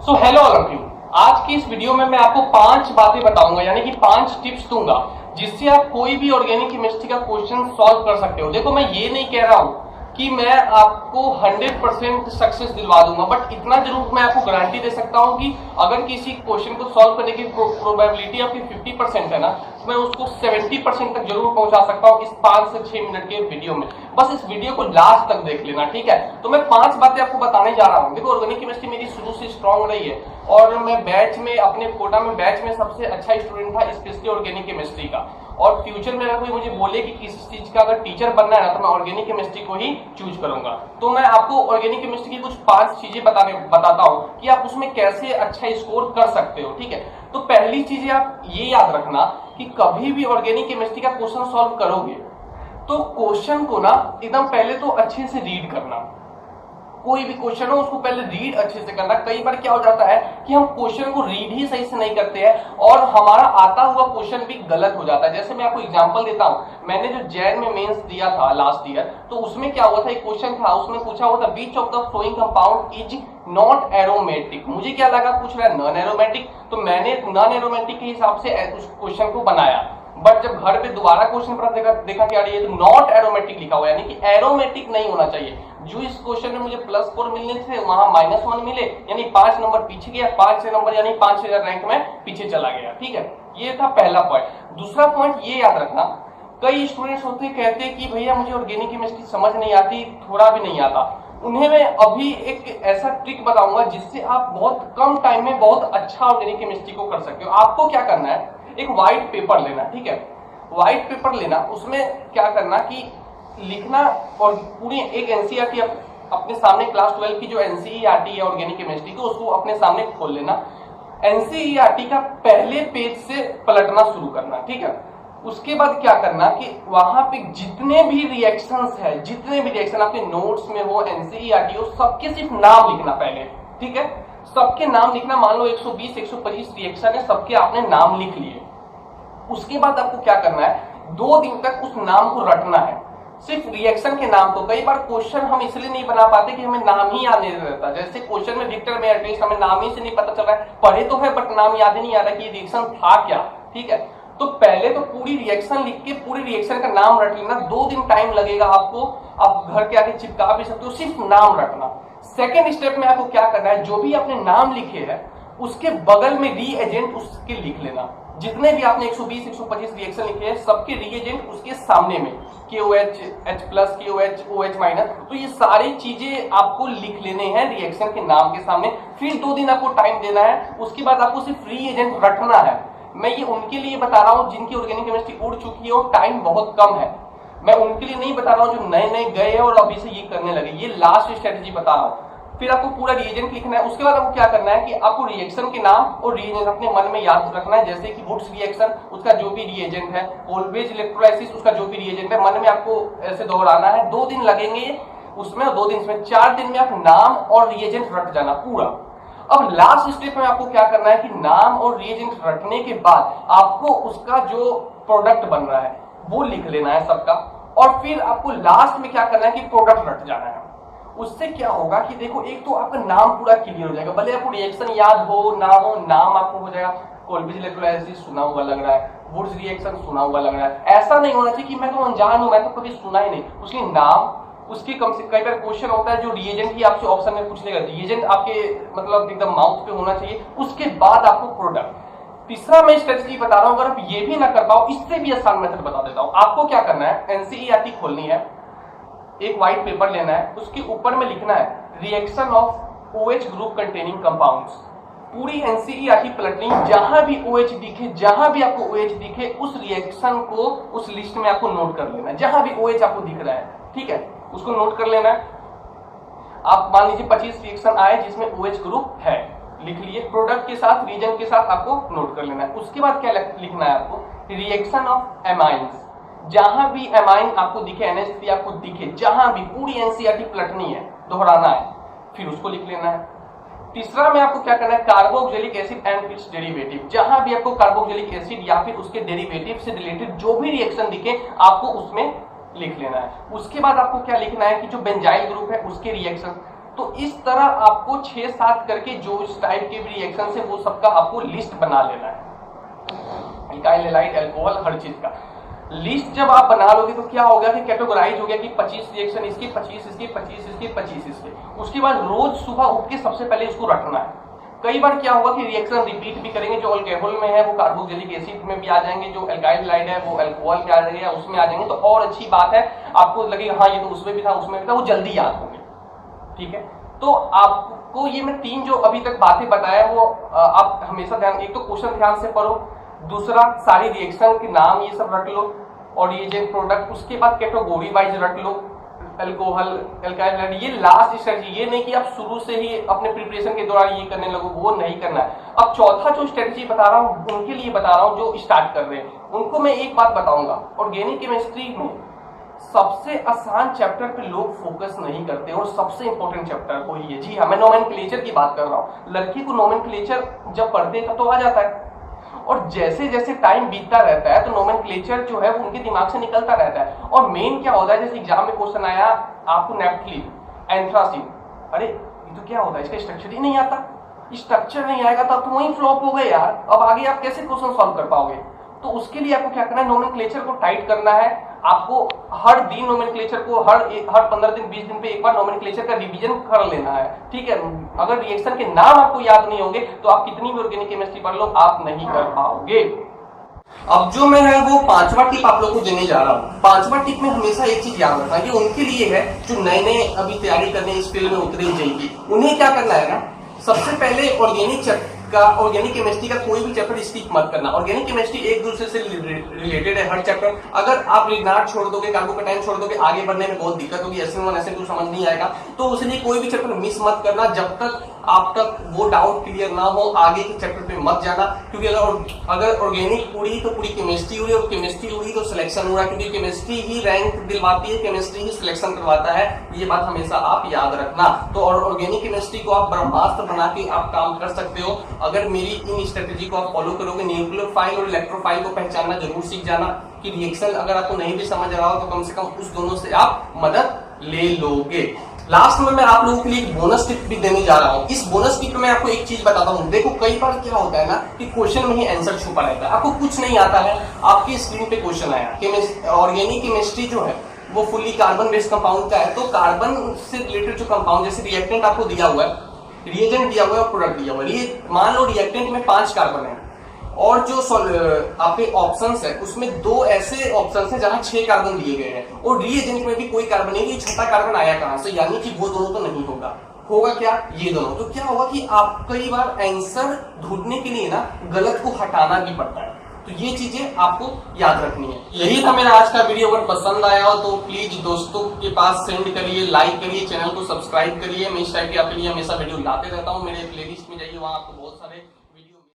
So hello all of you. आज की इस वीडियो में मैं आपको 5 बातें बताऊंगा, यानी कि 5 टिप्स दूंगा जिससे आप कोई भी ऑर्गेनिक केमिस्ट्री का क्वेश्चन सॉल्व कर सकते हो। देखो, मैं ये नहीं कह रहा हूं कि मैं आपको 100% सक्सेस दिलवा दूंगा, बट इतना जरूर मैं आपको गारंटी दे सकता हूं कि अगर किसी क्वेश्चन को सॉल्व करने की प्रोबेबिलिटी आपकी 50% है ना, तो मैं उसको 70% तक जरूर पहुंचा सकता हूं इस 5 से 6 मिनट के वीडियो में। बस इस वीडियो को लास्ट तक देख लेना, ठीक है। तो मैं 5 बातें आपको बताने जा रहा हूं। देखो, ऑर्गेनिक केमिस्ट्री मेरी शुरू से स्ट्रांग रही है और मैं बैच में, अपने कोटा में बैच में सबसे अच्छा स्टूडेंट था स्पेशली ऑर्गेनिक केमिस्ट्री का। और फ्यूचर में अगर कोई मुझे बोले कि किसी चीज का अगर टीचर बनना है ना, तो मैं ऑर्गेनिक केमिस्ट्री को ही चूज करूंगा। तो मैं आपको ऑर्गेनिक केमिस्ट्री की कुछ 5 चीजें बताता हूं कि आप उसमें कैसे अच्छा स्कोर कर सकते हो, ठीक है। तो पहली चीज आप ये याद रखना कि कभी भी ऑर्गेनिक केमिस्ट्री का क्वेश्चन सॉल्व करोगे तो क्वेश्चन को ना एकदम पहले तो अच्छे से रीड करना। कोई भी क्वेश्चन हो उसको पहले रीड अच्छे से करना। कई बार क्या हो जाता है कि हम क्वेश्चन को रीड ही सही से नहीं करते हैं और हमारा आता हुआ क्वेश्चन भी गलत हो जाता है। जैसे मैं आपको एग्जांपल देता हूं, मैंने जो जैन में मेंस दिया था लास्ट ईयर, तो उसमें क्या हुआ था, एक क्वेश्चन था, उसमें पूछा हुआ था which of the following compound is not aromatic. मुझे क्या लगा, पूछ रहा है नॉन एरोमेटिक, तो मैंने नॉन एरोमेटिक के हिसाब से उस क्वेश्चन को बनाया। बट जब घर पे दोबारा क्वेश्चन पर देखा क्या ये तो नॉट एरोमेटिक लिखा हुआ है, यानी कि एरोमेटिक नहीं होना चाहिए। जो इस क्वेश्चन में मुझे +4 मिलने थे वहां -1 मिले, यानी 5 नंबर पीछे गया, 5 नंबर यानी 5000 रैंक में पीछे चला गया, ठीक है। ये था पहला पॉइंट। दूसरा पॉइंट ये याद रखना, कई स्टूडेंट्स होते कहते हैं कि भैया मुझे ऑर्गेनिक केमिस्ट्री समझ नहीं आती, थोड़ा भी नहीं आता। उन्हें मैं अभी एक ऐसा ट्रिक बताऊंगा जिससे आप बहुत कम टाइम में बहुत अच्छा ऑर्गेनिक केमिस्ट्री को कर सकते हो। आपको क्या करना है, एक व्हाइट पेपर लेना, ठीक है। व्हाइट पेपर लेना, उसमें क्या करना कि लिखना, और पूरी एक एनसीईआरटी अपने सामने क्लास 12 की जो एनसीईआरटी है ऑर्गेनिक केमिस्ट्री की, उसको अपने सामने खोल लेना। एनसीईआरटी का पहले पेज से पलटना शुरू करना, ठीक है। उसके बाद क्या करना कि वहां पे जितने भी रिएक्शंस है, जितने भी रिएक्शन आपके नोट्स में हो, एनसीईआरटी हो, सबके सिर्फ नाम लिखना पहले, ठीक है। सबके नाम लिखना। मान लो 120 125 रिएक्शन है, सबके आपने नाम लिख लिए। उसके बाद आपको क्या करना है, 2 दिन तक उस नाम को रटना है, सिर्फ रिएक्शन के नाम। तो कई बार क्वेश्चन हम इसलिए नहीं बना पाते कि हमें नाम ही याद नहीं रहता। जैसे क्वेश्चन में विक्टर मेयर टेस्ट, हमें नाम ही से नहीं पता चल रहा है, पढ़े तो है बट नाम याद ही नहीं आ रहा कि ये रिएक्शन था क्या, ठीक है। तो पहले तो पूरी रिएक्शन लिख के पूरी रिएक्शन का नाम रट लेना। 2 दिन टाइम लगेगा आपको, आप घर के आगे चिपका भी सकते हो, सिर्फ नाम रटना। सेकेंड स्टेप में आपको क्या करना है, जो भी आपने नाम लिखे हैं उसके बगल में रीएजेंट उसके लिख लेना। जितने भी आपने 120 125 रिएक्शन लिखे हैं, सबके रीएजेंट उसके सामने में, KOH, H+, KOH, OH-, तो ये सारी चीजें आपको लिख लेने हैं रिएक्शन के नाम के सामने। फिर 2 दिन आपको टाइम देना है। उसके बाद आपको सिर्फ रीएजेंट रटना है। मैं ये उनके लिए बता रहा हूं जिनकी ऑर्गेनिक केमिस्ट्री उड़ चुकी है और टाइम बहुत कम है। मैं उनके लिए नहीं बता रहा हूं जो नए नए गए हैं और अभी से ये करने लगे। ये लास्ट स्ट्रेटेजी बता रहा हूं। फिर आपको पूरा रिएजेंट लिखना है। उसके बाद आपको क्या करना है कि आपको रिएक्शन के नाम और रिएजेंट अपने मन में याद रखना है। जैसे कि वुड्स रिएक्शन, उसका जो भी रिएजेंट है, कोल्बेज इलेक्ट्रोलाइसिस, उसका जो भी रिएजेंट है, मन में आपको ऐसे दोहराना है। 2 दिन लगेंगे उसमें, 2 दिन इसमें, 4 दिन में आप नाम और रिएजेंट रट जाना पूरा। अब लास्ट स्टेप में आपको क्या करना है कि नाम और रिएजेंट रटने के बाद आपको उसका जो प्रोडक्ट बन रहा है वो लिख लेना है सबका। और फिर आपको लास्ट में क्या करना है कि प्रोडक्ट रट जाना है। उससे क्या होगा कि देखो, एक तो आपका नाम पूरा क्लियर हो जाएगा, भले आपको रिएक्शन याद हो ना हो, नाम आपको हो जाएगा। कोल्बेज इलेक्ट्रोलाइसिस सुना हुआ लग रहा है, वुड्स रिएक्शन सुना हुआ लग रहा है। ऐसा नहीं होना चाहिए कि मैं तो अनजान हूं, मैं तो कभी सुना ही नहीं। उसके नाम, उसकी कम से कई बार क्वेश्चन होता है जो रिएजेंट ही आपसे ऑप्शन में पूछ लेगा, रिएजेंट आपके मतलब एकदम माउथ पे होना चाहिए। उसके बाद आपको प्रोडक्ट। तीसरा मैं स्ट्रेटजी बता रहा हूं, अगर आप ये भी ना कर पाओ, इससे भी आसान मेथड बता देता हूं। आपको क्या करना है, एनसीईआरटी खोलनी है, एक व्हाइट पेपर लेना है, उसके ऊपर में लिखना है reaction of OH group containing compounds. पूरी एनसीईआरटी पलटनी, जहां भी OH दिखे, जहां भी आपको OH दिखे, उस रिएक्शन को उस लिस्ट में आपको नोट कर लेना है। जहां भी OH आपको दिख रहा है, ठीक है, उसको नोट कर लेना है। आप मान लीजिए 25 रिएक्शन आए जिसमें OH ग्रुप है, लिख लिए। प्रोडक्ट के साथ, रीजन के साथ आपको नोट कर लेना है। उसके बाद क्या लिखना है आपको, रिएक्शन ऑफ एमाइंस। जहां भी एमाइन आपको दिखे, NH3 आपको दिखे, जहां भी, पूरी एनसीईआरटी पलटनी है, दोहराना है, फिर उसको लिख लेना है। तीसरा में आपको क्या करना है, carboxylic acid and it's derivative. जहां भी आपको कार्बोक्सिलिक एसिड या फिर उसके डेरिवेटिव से रिलेटेड जो भी रिएक्शन दिखे, आपको उसमें लिख लेना है। उसके बाद आपको क्या लिखना है कि जो बेंजाइल ग्रुप है उसके रिएक्शन, तो इस तरह आपको 6-7 करके जो इस टाइप के भी रिएक्शन है वो सबका आपको लिस्ट बना लेना है, एल्काइल हैलाइड अल्कोहल हर चीज का लिस्ट जब आप बना लोगे तो क्या होगा कि कैटेगराइज हो गया कि 25 रिएक्शन इसके, 25 इसके, 25 इसके, 25 इसके। उसके बाद रोज सुबह उठ के सबसे पहले इसको रटना है। कई बार क्या होगा कि रिएक्शन रिपीट भी करेंगे, जो अल्कोहल में है वो कार्बोक्सिलिक एसिड में भी आ जाएंगे, जो एल्काइल हैलाइड है वो अल्कोहल में आ जाएंगे, उसमें आ जाएंगे, तो और अच्छी बात है, आपको लगेगा हाँ ये तो उसमें भी था उसमें भी था, वो जल्दी याद होंगे। ठीक है, तो आपको ये मैं 3 जो अभी तक बातें बताया वो आप हमेशा ध्यान, एक तो क्वेश्चन ध्यान से पढ़ो, दूसरा सारी रिएक्शन के नाम ये सब रख लो और रिएजेंट प्रोडक्ट, उसके बाद कैटेगरी वाइज रख लो, अल्कोहल एल्काइल हैलाइड, ये लास्ट स्ट्रेटजी। ये नहीं कि आप शुरू से ही अपने प्रिपरेशन के दौरान ये करने लगो, वो नहीं करना है। अब चौथा जो स्ट्रेटजी बता रहा हूँ उनके लिए बता रहा हूँ जो स्टार्ट कर रहे हैं, उनको मैं एक बात बताऊंगा, ऑर्गेनिक केमिस्ट्री में सबसे आसान चैप्टर पे लोग फोकस नहीं करते और सबसे इंपॉर्टेंट चैप्टर वही है। जी हाँ, मैं नोमेनक्लेचर की बात कर रहा हूँ। लड़की को नोमेनक्लेचर जब पढ़ते हैं तो आ जाता है, और जैसे जैसे टाइम बीतता रहता है तो नोमेनक्लेचर जो है वो उनके दिमाग से निकलता रहता है। और मेन क्या होता है, जैसे एग्जाम में क्वेश्चन आया आपको नेफ्थलीन, एंथ्रासीन, अरे ये तो क्या होता है, इसका स्ट्रक्चर ही नहीं आता, स्ट्रक्चर नहीं आएगा तब तो वही फ्लॉप हो गए यार, अब आगे आप कैसे क्वेश्चन सॉल्व कर पाओगे। तो उसके लिए आपको क्या करना है, नोमेनक्लेचर को टाइट करना है। आपको हर दिन नोमेनक्लेचर को हर 15 दिन 20 दिन पे एक बार नोमेनक्लेचर का रिवीजन कर लेना है। ठीक है, अगर रिएक्शन के नाम आपको याद नहीं होंगे तो आप कितनी भी ऑर्गेनिक केमिस्ट्री पढ़ लो आप नहीं कर पाओगे। अब जो मैं है वो 5वां टिप आप लोगों को देने जा रहा हूँ। 5वां टिप में हमेशा एक चीज याद रखना, ये उनके लिए है जो नए नए अभी तैयारी करने इस फील्ड में उतरे जाएंगे। उन्हें क्या करना है ना, सबसे पहले ऑर्गेनिक केमिस्ट्री का कोई भी चैप्टर स्किप मत करना। ऑर्गेनिक केमिस्ट्री एक दूसरे से रिलेटेड है हर चैप्टर। अगर आप लिग्नार्ड छोड़ दोगे, कार्बोकैटायन छोड़ दोगे, आगे बढ़ने में बहुत दिक्कत होगी, SN1 SN2 समझ नहीं आएगा। तो उसलिए कोई भी चैप्टर मिस मत करना जब तक आप तक वो डाउट क्लियर ना हो, आगे के चैप्टर पे मत जाना। क्योंकि अगर ऑर्गेनिक उड़ी तो पूरी केमिस्ट्री उड़ी, और केमिस्ट्री उड़ी तो सिलेक्शन उड़ा, क्योंकि केमिस्ट्री ही रैंक दिलवाती है, केमिस्ट्री ही सिलेक्शन करवाता है। ये बात हमेशा आप याद रखना। तो ऑर्गेनिक केमिस्ट्री को आप ब्रह्मास्त्र बना के आप काम कर सकते हो अगर मेरी इन स्ट्रेटेजी को आप फॉलो करोगे। न्यूक्लियोफाइल और इलेक्ट्रोफाइल को पहचानना जरूर सीख जाना, कि रिएक्शन अगर आपको नहीं भी समझ रहा हो तो कम से कम उस दोनों से आप मदद ले लोगे। लास्ट में मैं आप लोगों के लिए एक बोनस टिप भी देने जा रहा हूं। इस बोनस टिप में मैं आपको एक चीज बताता हूं। देखो कई बार क्या होता है ना कि क्वेश्चन में ही आंसर छुपा रहता है, आपको कुछ नहीं आता है, आपकी स्क्रीन पे क्वेश्चन आया ऑर्गेनिक केमिस्ट्री जो है वो फुल्ली कार्बन बेस्ड कंपाउंड का है। तो कार्बन से रिलेटेड जो कंपाउंड, जैसे रिएक्टेंट आपको दिया हुआ है, रिएजेंट दिया हुआ है और प्रोडक्ट दिया हुआ है। मान लो रिएक्टेंट में 5 कार्बन है और जो आपके ऑप्शंस है उसमें 2 ऐसे ऑप्शंस हैं जहां 6 कार्बन दिए गए हैं, और रिएजेंट में भी कोई कार्बन नहीं, ये छोटा कार्बन आया कहां से, यानी कि वो दोनों तो नहीं होगा क्या, ये दोनों। तो क्या होगा कि आप कई बार आंसर ढूंढने के लिए ना गलत को हटाना भी पड़ता है। तो ये चीजें आपको याद रखनी है। यही था मेरा आज का वीडियो। अगर पसंद आया हो तो प्लीज दोस्तों के पास सेंड करिए, लाइक करिए, चैनल को सब्सक्राइब करिए। मैं इस टाइप के आपके लिए हमेशा वीडियो लाते रहता हूँ। मेरे प्लेलिस्ट में जाइए, वहां आपको बहुत सारे